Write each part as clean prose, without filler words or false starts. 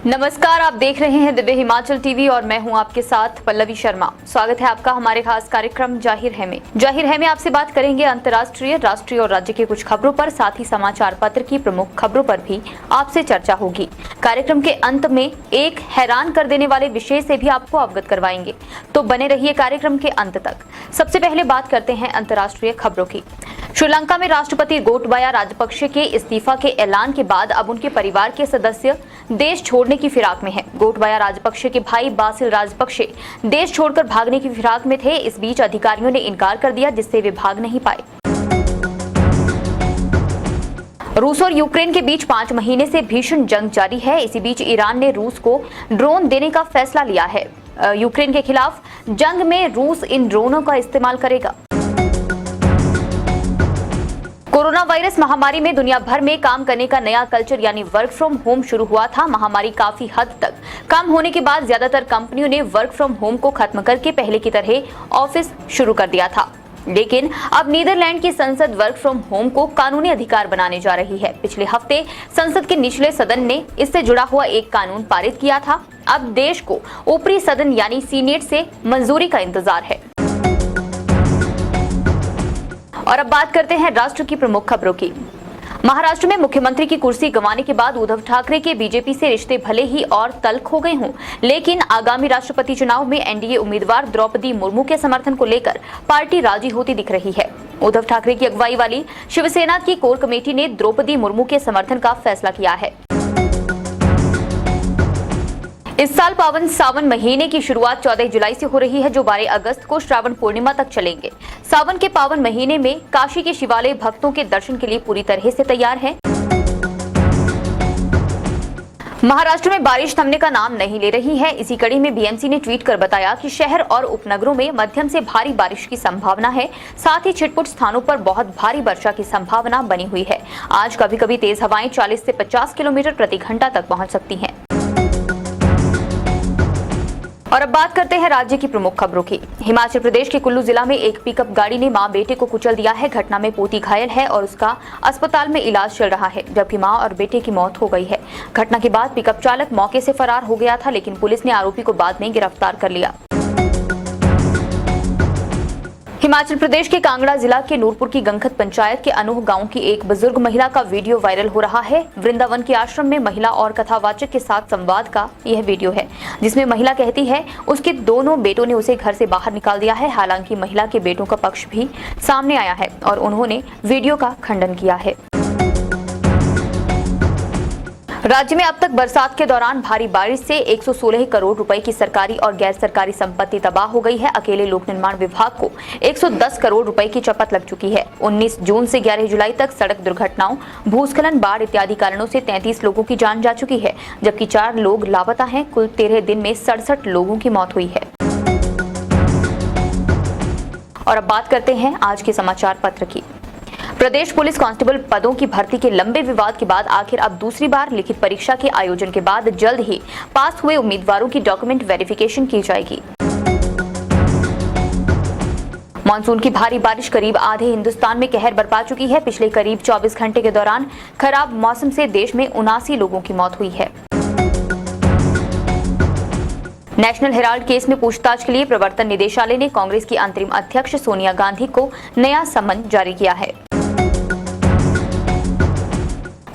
नमस्कार, आप देख रहे हैं दिव्य हिमाचल टीवी और मैं हूं आपके साथ पल्लवी शर्मा। स्वागत है आपका हमारे खास कार्यक्रम जाहिर है में। जाहिर है में आपसे बात करेंगे अंतर्राष्ट्रीय, राष्ट्रीय और राज्य के कुछ खबरों पर, साथ ही समाचार पत्र की प्रमुख खबरों पर भी आपसे चर्चा होगी। कार्यक्रम के अंत में एक हैरान कर देने वाले विषय से भी आपको अवगत करवाएंगे, तो बने रहिए कार्यक्रम के अंत तक। सबसे पहले बात करते हैं अंतर्राष्ट्रीय खबरों की। श्रीलंका में राष्ट्रपति गोटबाया राजपक्षे के इस्तीफा के ऐलान के बाद अब उनके परिवार के सदस्य देश छोड़ने की फिराक में हैं। गोटबाया राजपक्षे के भाई बासिल राजपक्षे देश छोड़कर भागने की फिराक में थे। इस बीच अधिकारियों ने इनकार कर दिया, जिससे वे भाग नहीं पाए। रूस और यूक्रेन के बीच 5 महीने से भीषण जंग जारी है। इसी बीच ईरान ने रूस को ड्रोन देने का फैसला लिया है। यूक्रेन के खिलाफ जंग में रूस इन ड्रोनों का इस्तेमाल करेगा। कोरोना वायरस महामारी में दुनिया भर में काम करने का नया कल्चर यानी वर्क फ्रॉम होम शुरू हुआ था। महामारी काफी हद तक कम होने के बाद ज्यादातर कंपनियों ने वर्क फ्रॉम होम को खत्म करके पहले की तरह ऑफिस शुरू कर दिया था, लेकिन अब नीदरलैंड की संसद वर्क फ्रॉम होम को कानूनी अधिकार बनाने जा रही है। पिछले हफ्ते संसद के निचले सदन ने इससे जुड़ा हुआ एक कानून पारित किया था। अब देश को ऊपरी सदन यानी सीनेट से मंजूरी का इंतजार है। और अब बात करते हैं राष्ट्र की प्रमुख खबरों की। महाराष्ट्र में मुख्यमंत्री की कुर्सी गंवाने के बाद उद्धव ठाकरे के बीजेपी से रिश्ते भले ही और तल्ख हो गए हों, लेकिन आगामी राष्ट्रपति चुनाव में एनडीए उम्मीदवार द्रौपदी मुर्मू के समर्थन को लेकर पार्टी राजी होती दिख रही है। उद्धव ठाकरे की अगुवाई वाली शिवसेना की कोर कमेटी ने द्रौपदी मुर्मू के समर्थन का फैसला किया है। इस साल पावन सावन महीने की शुरुआत 14 जुलाई से हो रही है, जो 12 अगस्त को श्रावण पूर्णिमा तक चलेंगे। सावन के पावन महीने में काशी के शिवालय भक्तों के दर्शन के लिए पूरी तरह से तैयार है। महाराष्ट्र में बारिश थमने का नाम नहीं ले रही है। इसी कड़ी में बीएमसी ने ट्वीट कर बताया कि शहर और उपनगरों में मध्यम से भारी बारिश की संभावना है। साथ ही छिटपुट स्थानों पर बहुत भारी वर्षा की संभावना बनी हुई है। आज कभी कभी तेज हवाएं 40 से 50 किलोमीटर प्रति घंटा तक पहुंच सकती हैं। और अब बात करते हैं राज्य की प्रमुख खबरों की। हिमाचल प्रदेश के कुल्लू जिला में एक पिकअप गाड़ी ने मां बेटे को कुचल दिया है। घटना में पोती घायल है और उसका अस्पताल में इलाज चल रहा है, जबकि मां और बेटे की मौत हो गई है। घटना के बाद पिकअप चालक मौके से फरार हो गया था, लेकिन पुलिस ने आरोपी को बाद में गिरफ्तार कर लिया। हिमाचल प्रदेश के कांगड़ा जिला के नूरपुर की गंगखत पंचायत के अनूह गांव की एक बुजुर्ग महिला का वीडियो वायरल हो रहा है। वृंदावन के आश्रम में महिला और कथावाचक के साथ संवाद का यह वीडियो है, जिसमें महिला कहती है उसके दोनों बेटों ने उसे घर से बाहर निकाल दिया है। हालांकि महिला के बेटों का पक्ष भी सामने आया है और उन्होंने वीडियो का खंडन किया है। राज्य में अब तक बरसात के दौरान भारी बारिश से 116 करोड़ रुपए की सरकारी और गैर सरकारी संपत्ति तबाह हो गई है। अकेले लोक निर्माण विभाग को 110 करोड़ रुपए की चपत लग चुकी है। 19 जून से 11 जुलाई तक सड़क दुर्घटनाओं, भूस्खलन, बाढ़ इत्यादि कारणों से 33 लोगों की जान जा चुकी है, जबकि 4 लोग लापता हैं। कुल 13 दिन में 67 लोगों की मौत हुई है। और अब बात करते हैं आज के समाचार पत्र की। प्रदेश पुलिस कांस्टेबल पदों की भर्ती के लंबे विवाद के बाद आखिर अब दूसरी बार लिखित परीक्षा के आयोजन के बाद जल्द ही पास हुए उम्मीदवारों की डॉक्यूमेंट वेरिफिकेशन की जाएगी। मानसून की भारी बारिश करीब आधे हिंदुस्तान में कहर बरपा चुकी है। पिछले करीब 24 घंटे के दौरान खराब मौसम से देश में 79 लोगों की मौत हुई है। नेशनल हेराल्ड केस में पूछताछ के लिए प्रवर्तन निदेशालय ने कांग्रेस की अंतरिम अध्यक्ष सोनिया गांधी को नया समन जारी किया है।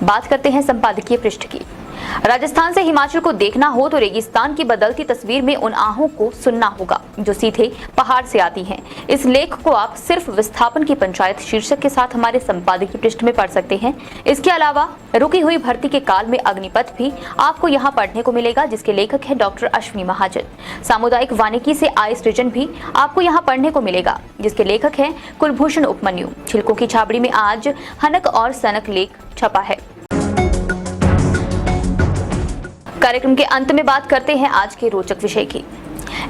बात करते हैं संपादकीय पृष्ठ की। राजस्थान से हिमाचल को देखना हो तो रेगिस्तान की बदलती तस्वीर में उन आहों को सुनना होगा जो सीधे पहाड़ से आती हैं। इस लेख को आप सिर्फ विस्थापन की पंचायत शीर्षक के साथ हमारे संपादकीय पृष्ठ में पढ़ सकते हैं। इसके अलावा रुकी हुई भर्ती के काल में अग्निपथ भी आपको यहाँ पढ़ने को मिलेगा, जिसके लेखक है डॉक्टर अश्विनी महाजन। सामुदायिक वानिकी से आय सृजन भी आपको यहाँ पढ़ने को मिलेगा, जिसके लेखक है कुलभूषण उपमन्यु। छिलकों की छाबड़ी में आज हनक और सनक लेख छपा है। कार्यक्रम के अंत में बात करते हैं आज के रोचक विषय की।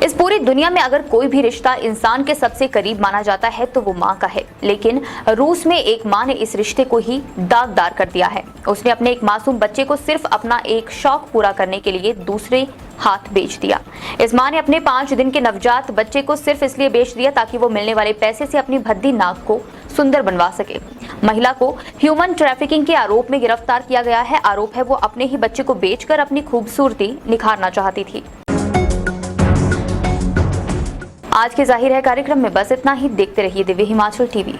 इस पूरी दुनिया में अगर कोई भी रिश्ता इंसान के सबसे करीब माना जाता है तो वो माँ का है, लेकिन रूस में एक माँ ने इस रिश्ते को ही दागदार कर दिया है। उसने अपने एक मासूम बच्चे को सिर्फ अपना एक शौक पूरा करने के लिए दूसरे हाथ बेच दिया। इस माँ ने अपने 5 दिन के नवजात बच्चे को सिर्फ इसलिए बेच दिया ताकि वो मिलने वाले पैसे से अपनी भद्दी नाक को सुंदर बनवा सके। महिला को ह्यूमन ट्रैफिकिंग के आरोप में गिरफ्तार किया गया है। आरोप है वो अपने ही बच्चे को बेचकर अपनी खूबसूरती निखारना चाहती थी। आज के जाहिर है कार्यक्रम में बस इतना ही। देखते रहिए दिव्य हिमाचल टीवी।